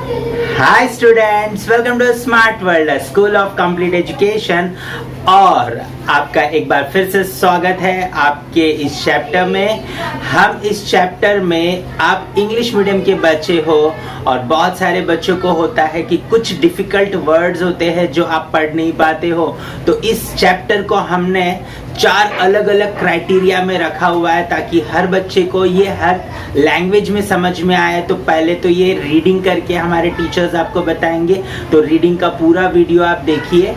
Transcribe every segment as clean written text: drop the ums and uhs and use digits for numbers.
Hi students, welcome to smart world school of complete education. और आपका एक बार फिर से स्वागत है आपके इस चैप्टर में। हम इस चैप्टर में आप इंग्लिश मीडियम के बच्चे हो और बहुत सारे बच्चों को होता है कि कुछ डिफिकल्ट वर्ड्स होते हैं जो आप पढ़ नहीं पाते हो। तो इस चैप्टर को हमने 4 अलग अलग क्राइटेरिया में रखा हुआ है ताकि हर बच्चे को ये हर लैंग्वेज में समझ में आए। तो पहले तो ये रीडिंग करके हमारे टीचर्स आपको बताएंगे, तो रीडिंग का पूरा वीडियो आप देखिए,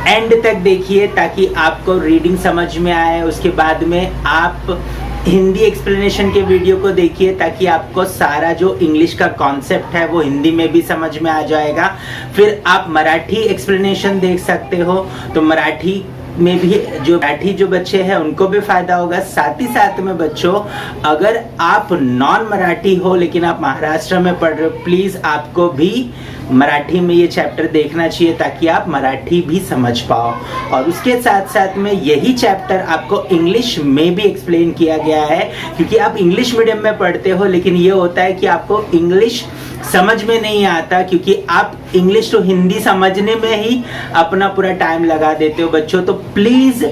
एंड तक देखिए ताकि आपको रीडिंग समझ में आए। उसके बाद में आप हिंदी एक्सप्लेनेशन के वीडियो को देखिए ताकि आपको सारा जो इंग्लिश का कॉन्सेप्ट है वो हिंदी में भी समझ में आ जाएगा। फिर आप मराठी एक्सप्लेनेशन देख सकते हो, तो मराठी में भी जो बच्चे हैं उनको भी फायदा होगा। साथ ही साथ में बच्चों, अगर आप नॉन मराठी हो लेकिन आप महाराष्ट्र में पढ़ रहे हो, प्लीज आपको भी मराठी में ये चैप्टर देखना चाहिए ताकि आप मराठी भी समझ पाओ। और उसके साथ साथ में यही चैप्टर आपको इंग्लिश में भी एक्सप्लेन किया गया है, क्योंकि आप इंग्लिश मीडियम में पढ़ते हो लेकिन ये होता है कि आपको इंग्लिश समझ में नहीं आता, क्योंकि आप इंग्लिश तो हिंदी समझने में ही अपना पूरा टाइम लगा देते हो बच्चों। तो प्लीज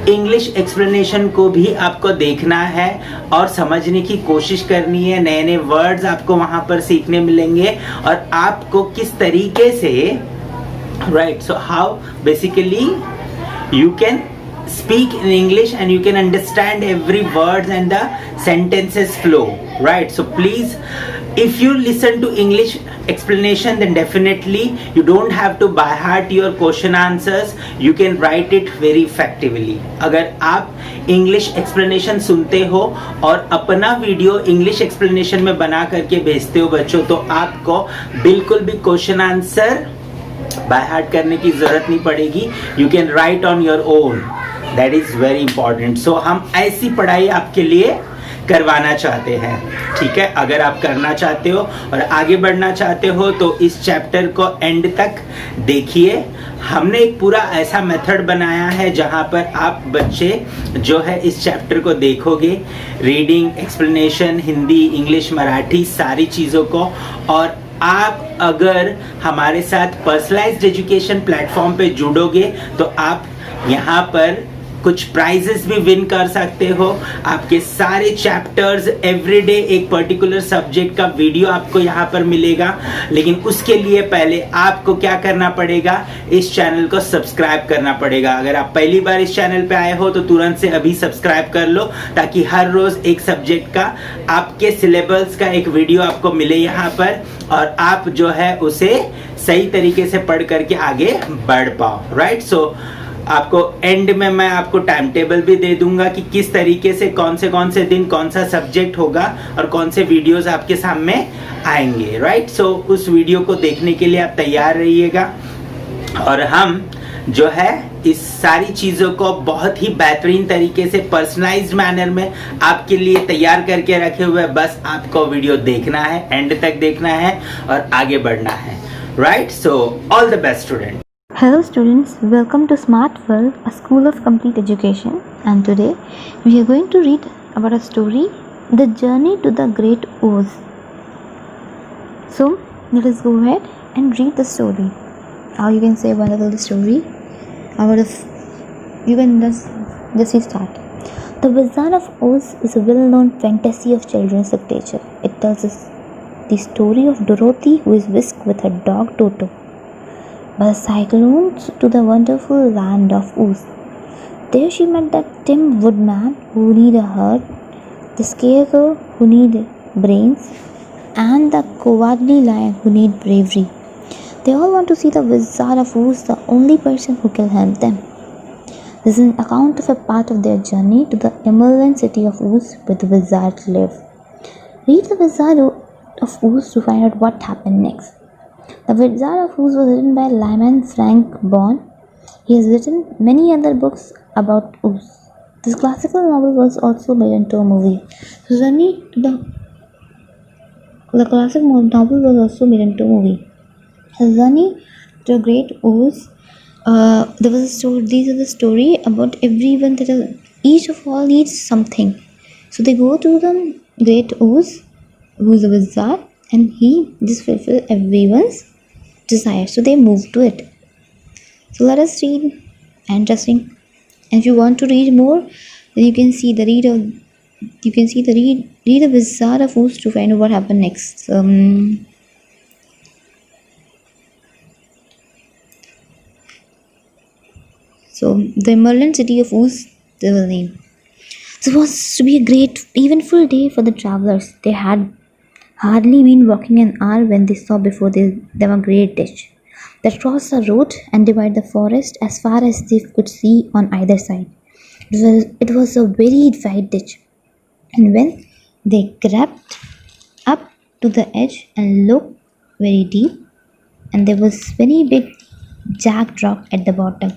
इंग्लिश एक्सप्लेनेशन को भी आपको देखना है और समझने की कोशिश करनी है। नए नए वर्ड्स आपको वहां पर सीखने मिलेंगे और आपको किस तरीके से right, so how basically you can speak in English and you can understand every word and the sentences flow, right? So please, if you listen to English explanation, then definitely you don't have to by heart your question answers, you can write it very effectively. अगर आप English explanation सुनते हो और अपना video English explanation में बना करके भेजते हो बच्चों, तो आपको बिल्कुल भी क्वेश्चन आंसर बाय हार्ट करने की जरूरत नहीं पड़ेगी। You can write on your own, that is very important. So हम ऐसी पढ़ाई आपके लिए करवाना चाहते हैं, ठीक है। अगर आप करना चाहते हो और आगे बढ़ना चाहते हो तो इस चैप्टर को एंड तक देखिए। हमने एक पूरा ऐसा मेथड बनाया है जहां पर आप बच्चे जो है इस चैप्टर को देखोगे, reading, explanation, Hindi, English, Marathi, सारी चीज़ों को। और आप अगर हमारे साथ पर्सनलाइज्ड एजुकेशन प्लेटफॉर्म पे जुड़ोगे तो आप यहाँ पर कुछ प्राइजेस भी विन कर सकते हो। आपके सारे चैप्टर्स एवरीडे एक पर्टिकुलर सब्जेक्ट का वीडियो आपको यहाँ पर मिलेगा। लेकिन उसके लिए पहले आपको क्या करना पड़ेगा, इस चैनल को सब्सक्राइब करना पड़ेगा। अगर आप पहली बार इस चैनल पे आए हो तो तुरंत से अभी सब्सक्राइब कर लो ताकि हर रोज एक सब्जेक्ट का आपके सिलेबस का एक वीडियो आपको मिले यहाँ पर, और आप जो है उसे सही तरीके से पढ़ करके आगे बढ़ पाओ, राइट। सो आपको एंड में मैं आपको टाइम टेबल भी दे दूंगा कि किस तरीके से कौन से दिन कौन सा सब्जेक्ट होगा और कौन से वीडियोस आपके सामने आएंगे, राइट। सो उस वीडियो को देखने के लिए आप तैयार रहिएगा। और हम जो है इस सारी चीज़ों को बहुत ही बेहतरीन तरीके से पर्सनलाइज्ड मैनर में आपके लिए तैयार करके रखे हुए। बस आपको वीडियो देखना है, एंड तक देखना है और आगे बढ़ना है, right. So all the best student. Hello students, welcome to Smart World, a school of complete education, and today we are going to read about a story, The Journey to the Great Oz. So let us go ahead and read the story. How you can say wonderful story. You can just start. The Wizard of Oz is a well-known fantasy of children's literature. It tells us the story of Dorothy who is whisked with her dog Toto by the cyclones to the wonderful land of Oz. There she met the Tin Woodman who need a heart, the Scarecrow who need brains, and the Cowardly Lion who need bravery. They all want to see the Wizard of Oz, the only person who can help them. This is an account of a part of their journey to the emerald city of Oz where the wizards live. Read the Wizard of Oz to find out what happened next. The Wizard of Oz was written by Lyman Frank Baum. He has written many other books about Oz. This classical novel was also made into a movie. The classic novel was also made into a movie. The Journey to Great Oz. There was a story. These are the story about everyone each of all needs something. So they go to the Great Oz, who is a wizard, and he just fulfilled everyone's desire. So they moved to it. So let us read. Interesting. And if you want to read more, then you can see the read the Wizard of Oz to find out what happened next. So the Merlin city of Oz, the name. So it was to be a great, eventful day for the travelers. They had hardly been walking an hour when they saw before them a great ditch that crossed the road and divided the forest as far as they could see on either side. It was a very wide ditch, and when they crept up to the edge and looked very deep, and there was very big jagged rock at the bottom.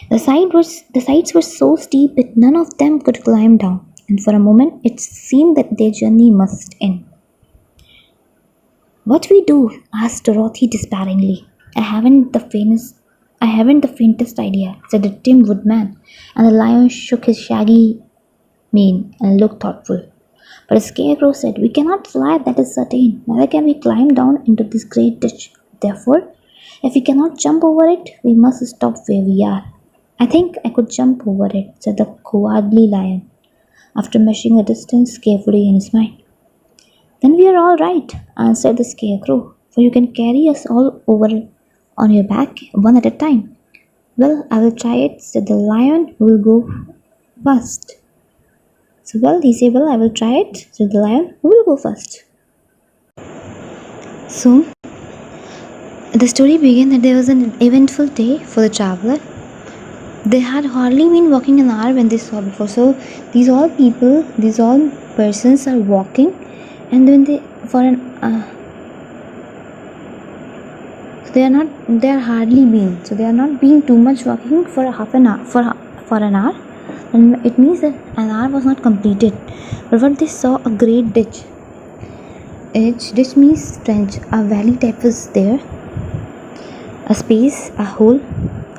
The sides were so steep that none of them could climb down, and for a moment it seemed that their journey must end. "What we do?" asked Dorothy despairingly. I haven't the faintest idea," said the Tin Woodman, and the Lion shook his shaggy mane and looked thoughtful. But the Scarecrow said, "We cannot fly, that is certain. Neither can we climb down into this great ditch. Therefore, if we cannot jump over it, we must stop where we are." "I think I could jump over it," said the cowardly Lion, after measuring the distance carefully in his mind. "Then we are all right," answered the Scarecrow, "for you can carry us all over on your back, one at a time." "Well, I will try it," said the Lion, who will go first. He said, "Well, I will try it," said the Lion, who will go first. So, the story began that there was an eventful day for the traveler. They had hardly been walking an hour when they saw before. So these all persons are walking, and when they they are hardly been. So they are not being too much walking for half an hour for an hour, and it means that an hour was not completed. But what they saw, a great ditch. Ditch means trench. A valley type was there. A space, a hole,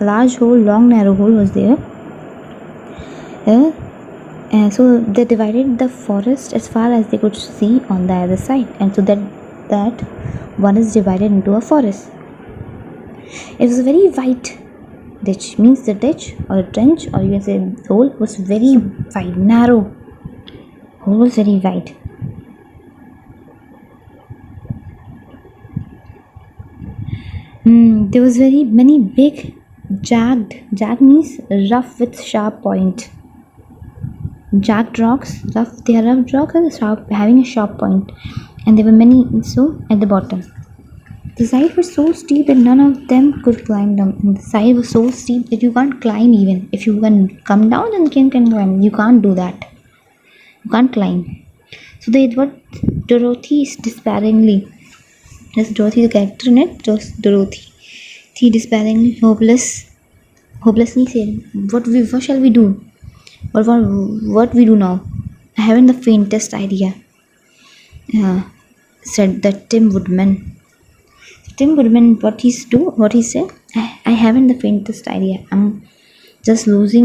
a large hole, long narrow hole was there. And so they divided the forest as far as they could see on the other side, and so that one is divided into a forest. It was a very wide ditch, means the ditch or a trench, or you can say hole, was very wide, narrow. Hole was very wide. There was very many big jagged. Jagged means rough with sharp point. Jagged rocks, rough. They are rough rocks and sharp, having a sharp point, and there were many so at the bottom. The side was so steep that none of them could climb down. And the side was so steep that you can't climb even. If you can come down, then you can climb. You can't do that. You can't climb. So they what Dorothy is despairingly. Yes, Dorothy the character in it. Just Dorothy. She despairingly, hopelessly said, "What shall we do? What we do now? I haven't the faintest idea," said the Tin Woodman. Tin Woodman, what he said, I haven't the faintest idea. I'm losing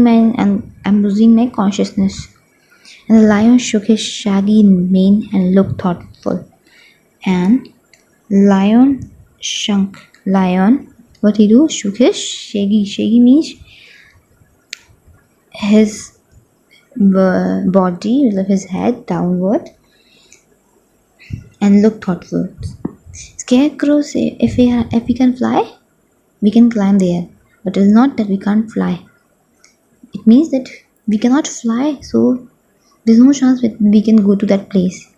my consciousness. And the Lion shook his shaggy mane and looked thoughtful. And Lion, what he do? Shook his shaggy. Shaggy means his body, his head downward, and looked thoughtful. Scarecrow say, if we can fly, we can climb there. But it is not that we can't fly. It means that we cannot fly, so there's no chance that we can go to that place.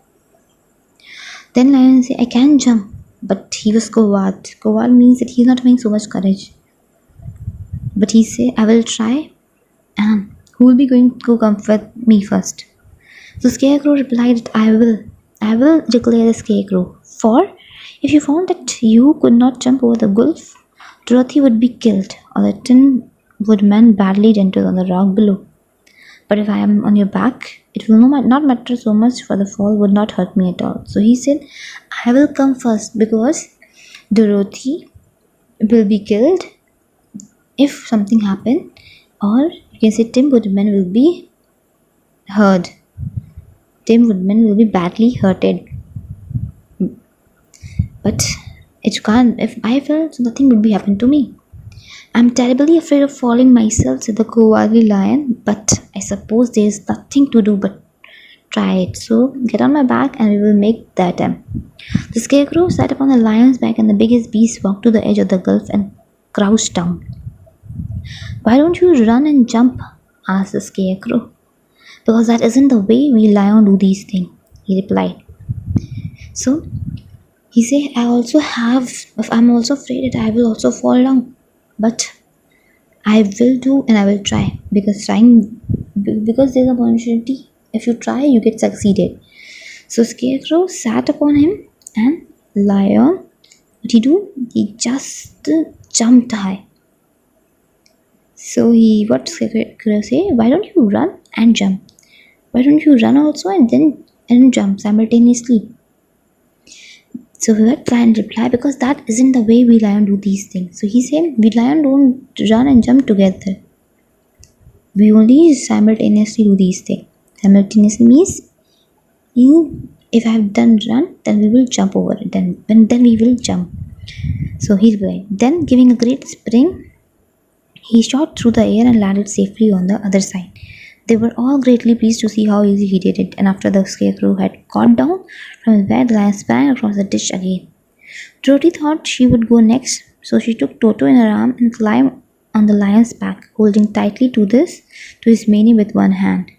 Then Lion say, "I can jump," but he was coward. Coward means that he's not having so much courage. But he say, "I will try, and who will be going to come with me first?" So Scarecrow replied that I will declare the Scarecrow. For if you found that you could not jump over the gulf, Dorothy would be killed, or the Tin Woodman badly dented on the rock below. But if I am on your back, it will not matter so much, for the fall would not hurt me at all. So he said, "I will come first, because Dorothy will be killed if something happened, or you can say Tin Woodman will be hurt." Tim Woodman will be badly hurted. But it can't. If I fell, so nothing would be happen to me. I'm terribly afraid of falling myself, said the cowardly lion, but I suppose there is nothing to do but try it. So get on my back and we will make the attempt. The scarecrow sat upon the lion's back and the biggest beast walked to the edge of the gulf and crouched down. Why don't you run and jump? Asked the scarecrow. Because that isn't the way we lion do these things, he replied. So he said, I'm also afraid that I will also fall down. But I will do and I will try because there's a opportunity. If you try, you get succeeded. So Scarecrow sat upon him and Lion, what he do? He just jumped high. So what Scarecrow say? Why don't you run and jump? Why don't you run also and jump simultaneously? So that lion replied, because that isn't the way we lion do these things. So he said, we lion don't run and jump together. We only simultaneously do these things. Simultaneously means if I have done run, then we will jump over it. Then we will jump. So he replied. Then giving a great spring, he shot through the air and landed safely on the other side. They were all greatly pleased to see how easy he did it, and after the scarecrow had got down from his bed, the lion sprang across the ditch again. Dorothy thought she would go next, so she took Toto in her arm and climbed on the lion's back, holding tightly to his mane with one hand.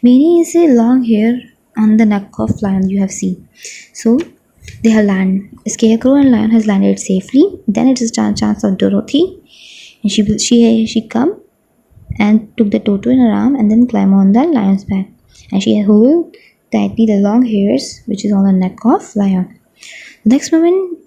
Mane is a long hair on the neck of lion you have seen. So they have landed. Scarecrow and lion has landed safely. Then it is the chance of Dorothy, and she come and took the Toto in her arm and then climbed on the lion's back. And she held tightly the long hairs which is on the neck of lion. The next moment,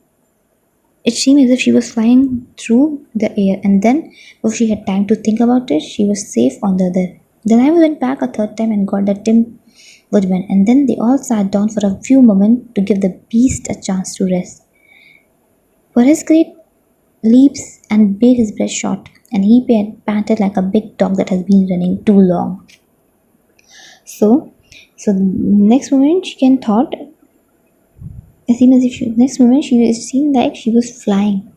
it seemed as if she was flying through the air, and then, before she had time to think about it, she was safe on the other. The lion went back a third time and got the Tim Woodman, and then they all sat down for a few moments to give the beast a chance to rest. For his great leaps and made his breath short, and he panted like a big dog that has been running too long. So the next moment she thought, it seemed as if next moment she seemed like she was flying,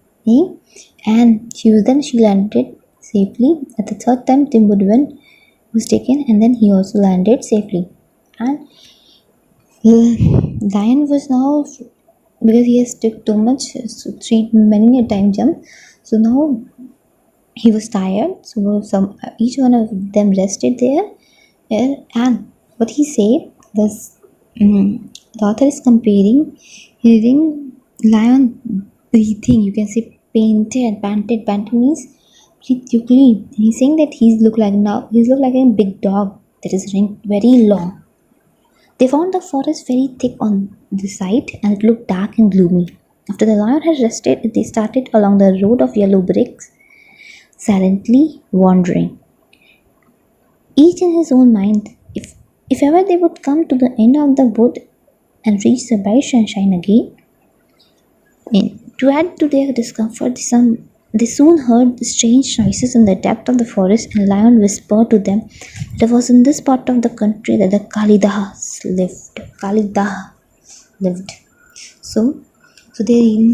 and she landed safely. At the third time, Tim Woodman was taken, and then he also landed safely. And the lion was now, because he has took too much, many a time jump, so now he was tired. So each one of them rested there, and what he said was, the author is comparing hearing lion breathing. You can say panted. Panted means breathe quickly. And he's saying that he's look like a big dog that is running very long. They found the forest very thick on the side, and it looked dark and gloomy. After the lion had rested, they started along the road of yellow bricks, silently wandering, each in his own mind. If ever they would come to the end of the wood and reach the bright sunshine again. To add to their discomfort, they soon heard strange noises in the depth of the forest, and Lion whispered to them that it was in this part of the country that the Kalidahs lived. So they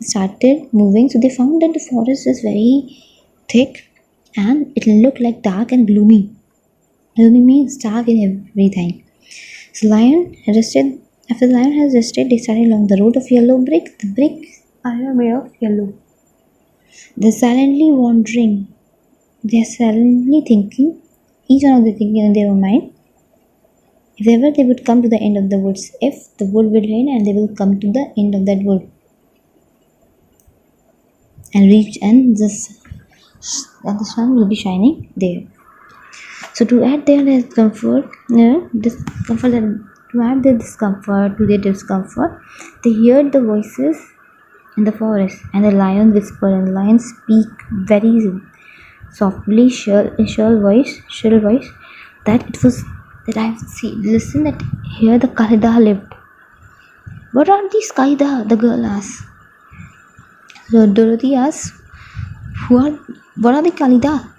started moving. So they found that the forest is very thick and it looked like dark and gloomy. Gloomy means dark in everything. So after the lion has rested, they started along the road of yellow brick. The bricks are made of yellow. They're silently wandering. They're silently thinking. Each one of them thinking in their own mind. If ever they would come to the end of the woods, if the wood will rain, and they will come to the end of that wood and reach, and the sun will be shining there. So to add their discomfort, to their discomfort, they heard the voices in the forest, and the lion whispered, and the lion speak very softly, shrill voice, that I listen that here the Kalidah lived. What are these Kalidah? The girl asked. So Dorothy asked, what are the Kalidah?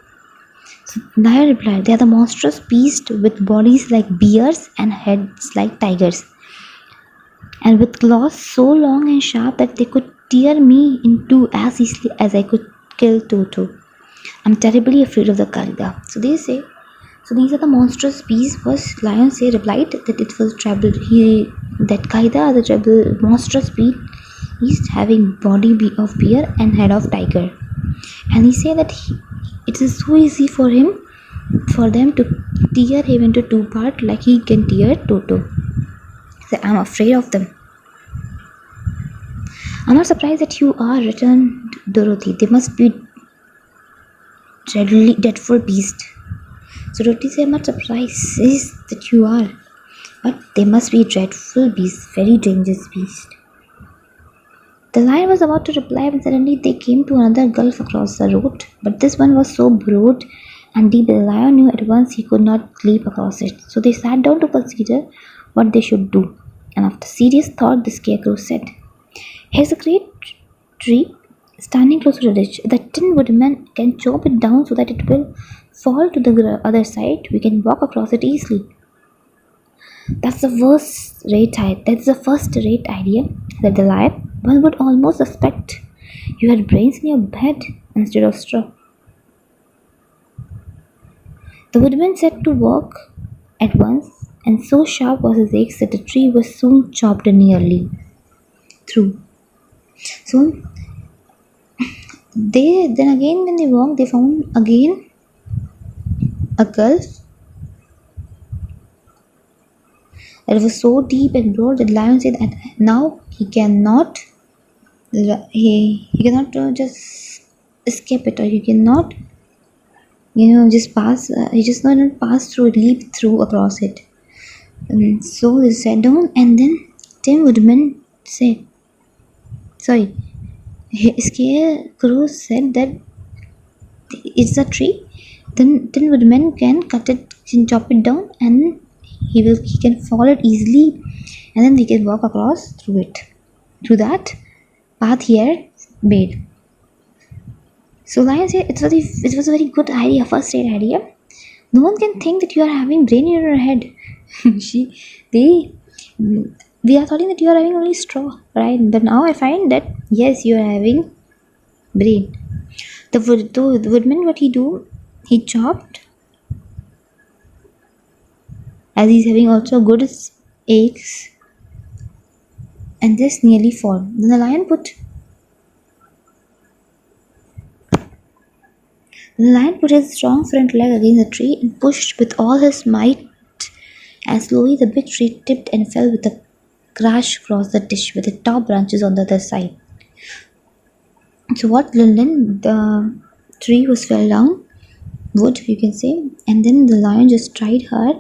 So Lion replied, "They are the monstrous beasts with bodies like bears and heads like tigers, and with claws so long and sharp that they could tear me in two as easily as I could kill Toto. I'm terribly afraid of the Kalida." So they say, so these are the monstrous beasts. Was Lion say replied that it was trouble. That Kalida, the trouble monstrous beast having body of bear and head of tiger, and he said that it is so easy for them to tear him into two parts like he can tear Toto. So I'm afraid of them. I'm not surprised that you are, returned Dorothy. They must be dreadful beast. So Dorothy said, I'm not surprised that you are, but they must be dreadful beasts, very dangerous beast. The lion was about to reply when suddenly they came to another gulf across the road, but this one was so broad and deep that the lion knew at once he could not leap across it. So they sat down to consider what they should do, and after serious thought the scarecrow said, "Here's a great tree standing close to the ditch. The Tin Woodman can chop it down so that it will fall to the other side. We can walk across it easily." That's the first rate idea," said the lion. "One would almost suspect you had brains in your head instead of straw." The woodman set to work at once, and so sharp was his axe that the tree was soon chopped nearly through. So when they walked, they found again a gulf that was so deep and broad that the lion said that now he cannot just escape it, or he cannot just pass. He just not pass through it, leap through across it. So they sat down, and then Tim Woodman said, sorry, Scarecrow said that it's a tree. Then Tin Woodman can chop it down, and he can fall it easily, and then they can walk across through that path here made. So Lion said it was a very good idea, first rate idea. No one can think that you are having brain in your head. We are thought that you are having only straw, right? But now I find that yes, you are having brain. The woodman, what he do? He chopped, as he's having also good aches, and this nearly fall. Then the lion put his strong front leg against the tree and pushed with all his might, and slowly the big tree tipped and fell with a crash across the ditch with the top branches on the other side. So what then the tree was fell down, wood you can say, and then the lion just tried hard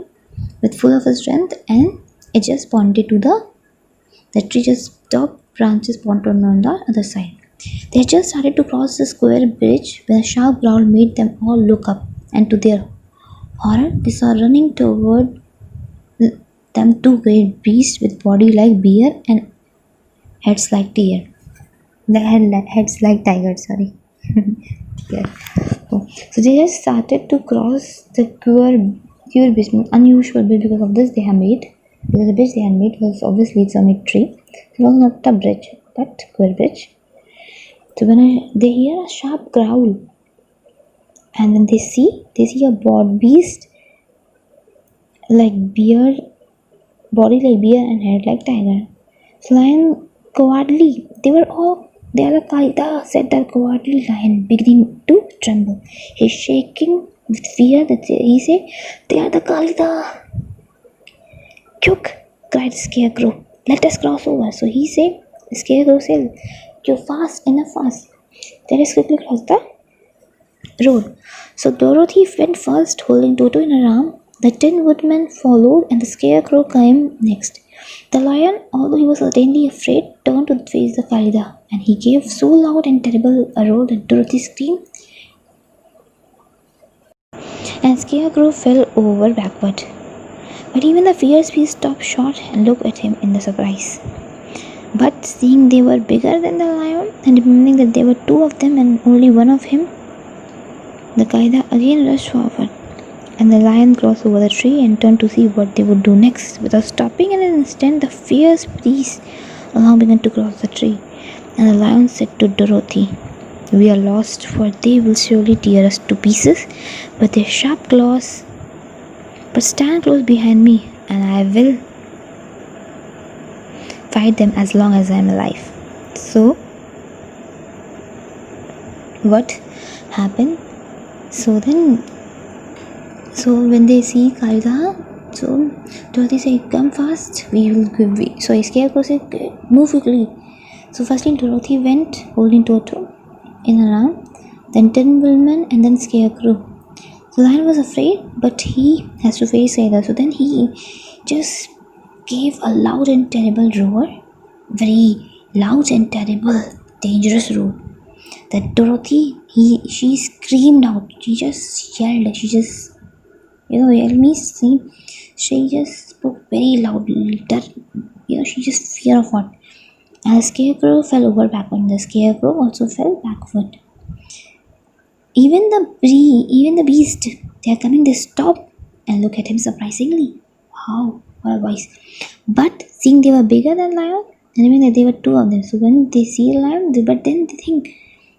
with full of his strength, and it just pointed to the tree, just top branches pointed on the other side. They had just started to cross the square bridge when a sharp growl made them all look up, and to their horror they saw running toward them two great beasts with body like bear and heads like deer. They had heads like tigers, sorry. Yeah. So they just started to cross the queer bridge, unusual bridge because of this they have made. Because the bridge they had made was obviously it's a mid-tree. It was not a bridge, but queer bridge. So when they hear a sharp growl, and then they see a broad beast like bear, body like bear and head like tiger. So lion cowardly, they are the Kalida, said the cowardly lion, beginning to tremble. He's shaking with fear that he said, "They are the Kalida." "Quick!" cried the Scarecrow. "Let us cross over." So the Scarecrow said, "You're enough fast. Let us quickly cross the road." So Dorothy went first, holding Toto in her arm. The Tin Woodman followed, and the Scarecrow came next. The lion, although he was certainly afraid, turned to face the Kalida, and he gave so loud and terrible a roar that Dorothy screamed, and Scarecrow fell over backward. But even the fierce beast stopped short and looked at him in the surprise. But seeing they were bigger than the lion, and remembering that there were two of them and only one of him, The Qaeda again rushed forward, and the lion crossed over the tree and turned to see what they would do next. Without stopping in an instant, the fierce beast along began to cross the tree, and the lion said to Dorothy, "We are lost, for they will surely tear us to pieces, but their sharp claws. But stand close behind me, and I will fight them as long as I am alive." So, what happened? So when they see Kaida, so Dorothy said, "Come fast, we will give you." So Scarecrow said, "Move quickly." So firstly Dorothy went holding Toto in her arm, then Tin Woodman, and then Scarecrow. So Lion was afraid, but he has to face Kaida. So then he just gave a loud and terrible roar, very loud and terrible, dangerous roar. That Dorothy, she screamed out. She just yelled. She just, yelled means she just spoke very loudly. That, she just fear of what. And the Scarecrow fell over backward. The Scarecrow also fell backward. Even the beast, they are coming. They stop and look at him surprisingly. Wow, what a voice! But seeing they were bigger than lion, and even that they were two of them. So when they see a lion, but then they think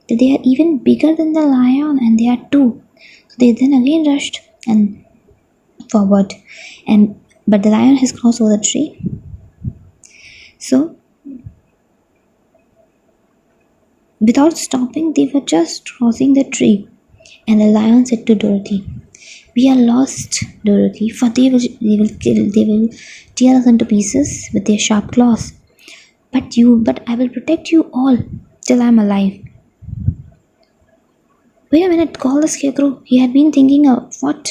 that they are even bigger than the lion, and they are two. So they then again rushed and forward, but the lion has crossed over the tree. So without stopping, they were just crossing the tree, and the lion said to Dorothy, "We are lost, Dorothy, for they will tear us into pieces with their sharp claws. But I will protect you all till I am alive." "Wait a minute," called the Scarecrow. He had been thinking of what?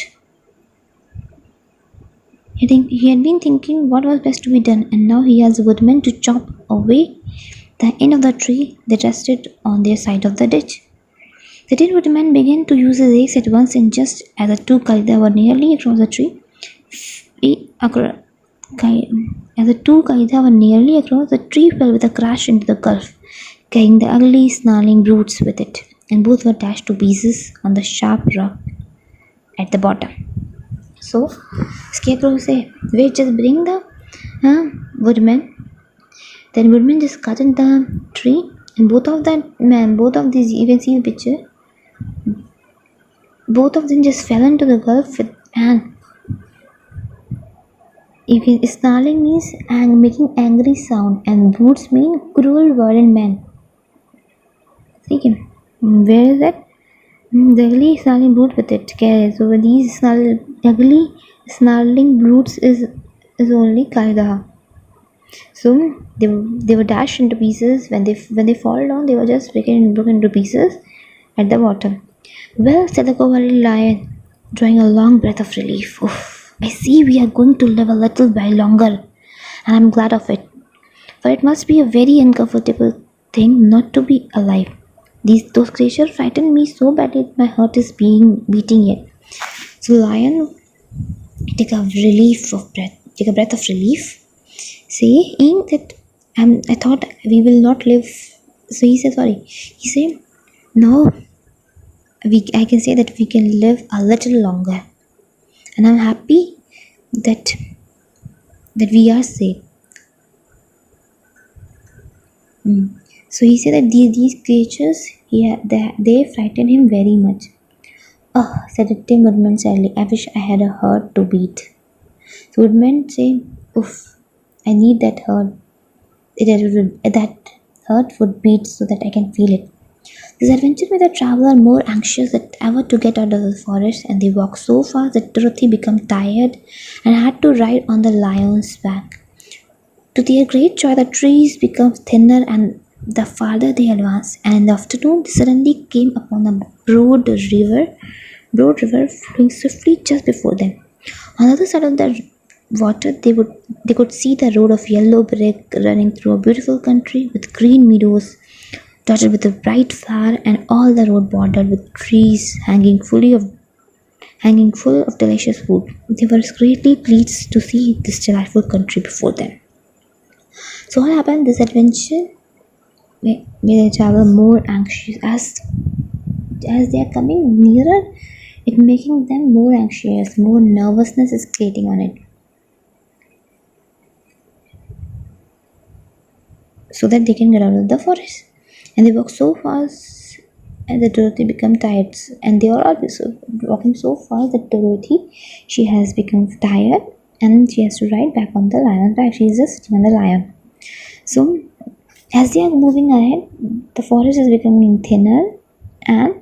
He had been thinking what was best to be done, and now he has Woodman to chop away the end of the tree that rested on their side of the ditch. The Tin Woodman began to use his axe at once, and just as the two Kaida were nearly across the tree, the tree fell with a crash into the gulf, carrying the ugly, snarling brutes with it, and both were dashed to pieces on the sharp rock at the bottom. So, Scarecrow said, "Wait, just bring the Woodman." Then Woodman just cut in the tree, and both of these, you can see the picture, both of them just fell into the gulf and snarling means making angry sound, and brutes mean cruel, violent men. See him. Where is that? The ugly snarling brute with it. Okay, so these ugly snarling brutes is only Kaida. So they were dashed into pieces. When they fall down, they were just broken into pieces at the bottom. "Well," said the cowardly lion, drawing a long breath of relief. "Oof, I see we are going to live a little while longer, and I'm glad of it. For it must be a very uncomfortable thing not to be alive. Those creatures frighten me so badly that my heart is beating yet." So lion take a breath of relief, saying that I thought we will not live. So he said, sorry. He said, "No, I can say that we can live a little longer, and I'm happy that we are safe." So he said that these creatures, they frighten him very much. "Oh," said the Tin Woodman sadly, "I wish I had a heart to beat." So Woodman said, "Oof, I need that heart. That heart would beat so that I can feel it." This adventure made the traveler more anxious than ever to get out of the forest, and they walked so fast that Dorothy became tired and had to ride on the lion's back. To their great joy, the trees became thinner and the farther they advanced, and in the afternoon they suddenly came upon a broad river flowing swiftly just before them. On the other side of the water, they could see the road of yellow brick running through a beautiful country with green meadows dotted with a bright flower, and all the road bordered with trees hanging full of delicious food. They were greatly pleased to see this delightful country before them. So what happened? This adventure made the traveler more anxious as as they are coming nearer, it making them more anxious, more nervousness is creating on it. So that they can get out of the forest. And they walk so fast and the Dorothy become tired. And they are also walking so fast that Dorothy, she has become tired and she has to ride back on the lion's back. She is just sitting on the lion. So as they are moving ahead, the forest is becoming thinner and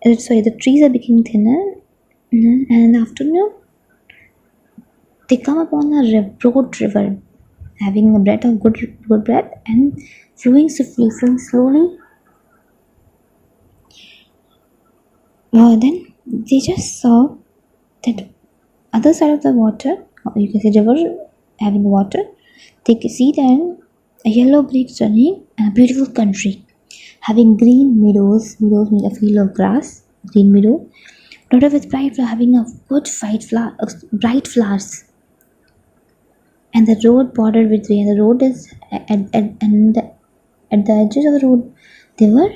the trees are becoming thinner. And afternoon, they come upon a broad river, having a breath of good breath and flowing swiftly, flowing slowly. Then they just saw that other side of the water, or you can say river having water. They can see then a yellow brick running and a beautiful country, having green meadows. Meadows mean a field of grass, green meadow, dotted with bright flower, having a good bright flowers. And the road bordered with green. The road is at the edges of the road there were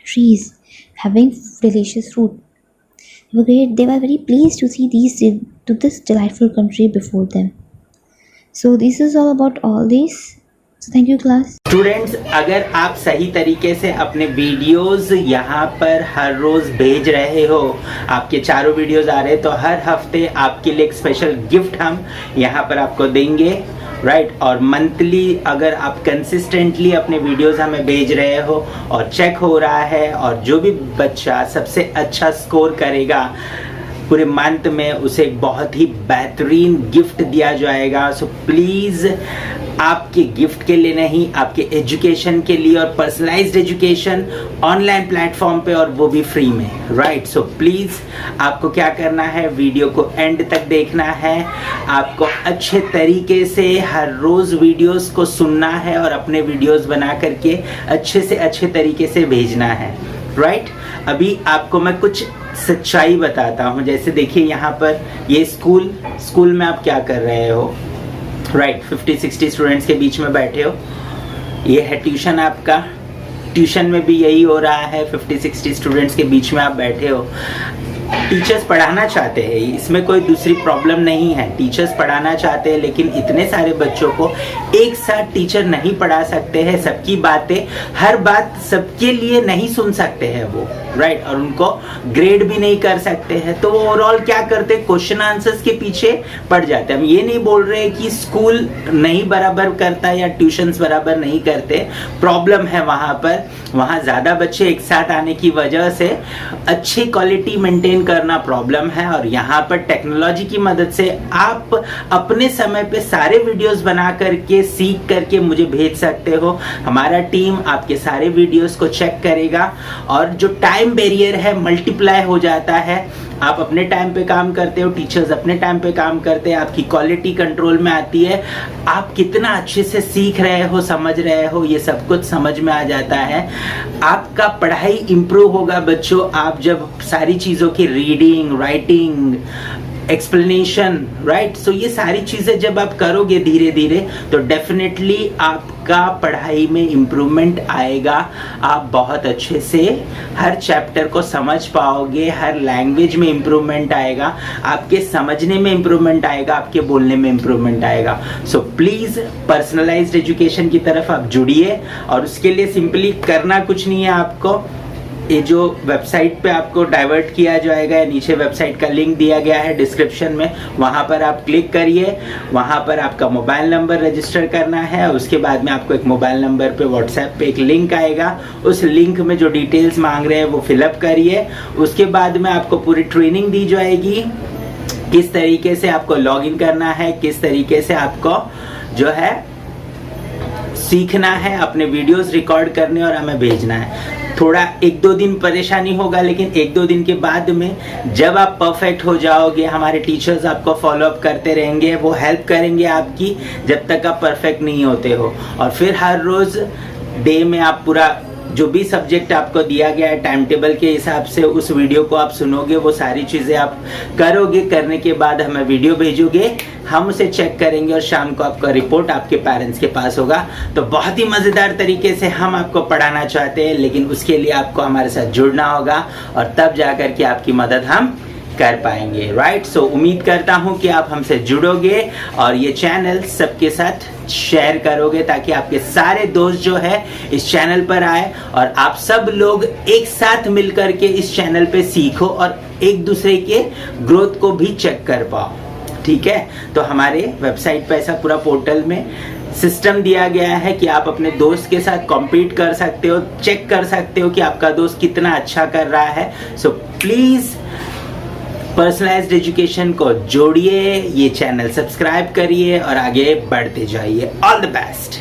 trees having delicious fruit. They were very pleased to see this delightful country before them. So this is all about all these. So thank you class. Students, अगर आप सही तरीके से अपने videos यहाँ पर हर रोज भेज रहे हो, आपके चारों वीडियोस आ रहे हैं, तो हर हफ्ते आपके लिए एक स्पेशल गिफ्ट हम यहाँ पर आपको देंगे, राइट। और मंथली अगर आप कंसिस्टेंटली अपने वीडियोस हमें भेज रहे हो और चेक हो रहा है, और जो भी बच्चा सबसे अच्छा स्कोर करेगा पूरे मंथ में, उसे एक बहुत ही बेहतरीन गिफ्ट दिया जाएगा। सो प्लीज़ आपके गिफ्ट के लिए नहीं, आपके एजुकेशन के लिए, और पर्सनलाइज्ड एजुकेशन ऑनलाइन प्लेटफॉर्म पे, और वो भी फ्री में, राइट। सो प्लीज़ आपको क्या करना है, वीडियो को एंड तक देखना है, आपको अच्छे तरीके से हर रोज़ वीडियोस को सुनना है और अपने वीडियोस बना करके अच्छे से अच्छे तरीके से भेजना है, राइट। अभी आपको मैं कुछ सच्चाई बताता हूँ। जैसे देखिए यहाँ पर ये स्कूल में आप क्या कर रहे हो, राइट। 50-60 स्टूडेंट्स के बीच में बैठे हो। ये है ट्यूशन आपका, ट्यूशन में भी यही हो रहा है, 50-60 स्टूडेंट्स के बीच में आप बैठे हो। टीचर्स पढ़ाना चाहते हैं, इसमें कोई दूसरी प्रॉब्लम नहीं है, टीचर्स पढ़ाना चाहते हैं, लेकिन इतने सारे बच्चों को एक साथ टीचर नहीं पढ़ा सकते हैं। सबकी बातें, हर बात सबके लिए नहीं सुन सकते हैं वो, राइट। और उनको ग्रेड भी नहीं कर सकते हैं, तो वो ओवरऑल क्या करते हैं, क्वेश्चन आंसर्स के पीछे पड़ जाते हैं। हम ये नहीं बोल रहे कि स्कूल नहीं बराबर करता या ट्यूशन्स बराबर नहीं करते, प्रॉब्लम है वहाँ पर। वहाँ ज़्यादा बच्चे एक साथ आने की वजह से अच्छी क्वालिटी मेंटेन करना प्रॉब्लम है। और यहाँ पर टेक्नोलॉजी की मदद से आप अपने समय पे सारे वीडियोस बना करके, सीख करके मुझे भेज सकते हो। हमारा टीम आपके सारे वीडियोस को चेक करेगा, और जो टाइम बैरियर है मल्टीप्लाई हो जाता है। आप अपने टाइम पे काम करते हो, टीचर्स अपने टाइम पे काम करते हैं, आपकी क्वालिटी कंट्रोल में आती है, आप कितना अच्छे से सीख रहे हो, समझ रहे हो, ये सब कुछ समझ में आ जाता है। आपका पढ़ाई इंप्रूव होगा बच्चों, आप जब सारी चीज़ों की रीडिंग, राइटिंग, एक्सप्लेनेशन, राइट। सो ये सारी चीज़ें जब आप करोगे धीरे धीरे, तो डेफिनेटली आपका पढ़ाई में इम्प्रूवमेंट आएगा। आप बहुत अच्छे से हर चैप्टर को समझ पाओगे, हर लैंग्वेज में इम्प्रूवमेंट आएगा, आपके समझने में इम्प्रूवमेंट आएगा, आपके बोलने में इम्प्रूवमेंट आएगा। सो प्लीज़ पर्सनलाइज्ड एजुकेशन की तरफ आप जुड़िए, और उसके लिए सिंपली करना कुछ नहीं है आपको। ये जो वेबसाइट पे आपको डाइवर्ट किया जाएगा, नीचे वेबसाइट का लिंक दिया गया है डिस्क्रिप्शन में, वहाँ पर आप क्लिक करिए। वहाँ पर आपका मोबाइल नंबर रजिस्टर करना है, उसके बाद में आपको एक मोबाइल नंबर पे व्हाट्सएप पे एक लिंक आएगा, उस लिंक में जो डिटेल्स मांग रहे हैं वो फिलअप करिए। उसके बाद में आपको पूरी ट्रेनिंग दी जाएगी, किस तरीके से आपको लॉग इन करना है, किस तरीके से आपको जो है सीखना है, अपने वीडियोस रिकॉर्ड करने और हमें भेजना है। थोड़ा 1-2 दिन परेशानी होगा, लेकिन 1-2 दिन के बाद में जब आप परफेक्ट हो जाओगे, हमारे टीचर्स आपको फॉलो अप करते रहेंगे, वो हेल्प करेंगे आपकी जब तक आप परफेक्ट नहीं होते हो। और फिर हर रोज़ डे में आप पूरा जो भी सब्जेक्ट आपको दिया गया है टाइम टेबल के हिसाब से उस वीडियो को आप सुनोगे, वो सारी चीज़ें आप करोगे। करने के बाद हमें वीडियो भेजोगे, हम उसे चेक करेंगे और शाम को आपका रिपोर्ट आपके पेरेंट्स के पास होगा। तो बहुत ही मज़ेदार तरीके से हम आपको पढ़ाना चाहते हैं, लेकिन उसके लिए आपको हमारे साथ जुड़ना होगा और तब जाकर के आपकी मदद हम कर पाएंगे, राइट। सो उम्मीद करता हूं कि आप हमसे जुड़ोगे और ये चैनल सबके साथ शेयर करोगे, ताकि आपके सारे दोस्त जो है इस चैनल पर आए और आप सब लोग एक साथ मिलकर के इस चैनल पे सीखो और एक दूसरे के ग्रोथ को भी चेक कर पाओ, ठीक है। तो हमारे वेबसाइट पे ऐसा पूरा पोर्टल में सिस्टम दिया गया है कि आप अपने दोस्त के साथ कॉम्पीट कर सकते हो, चेक कर सकते हो कि आपका दोस्त कितना अच्छा कर रहा है। सो प्लीज़ पर्सनलाइज्ड एजुकेशन को जोड़िए, ये चैनल सब्सक्राइब करिए और आगे बढ़ते जाइए। All the best.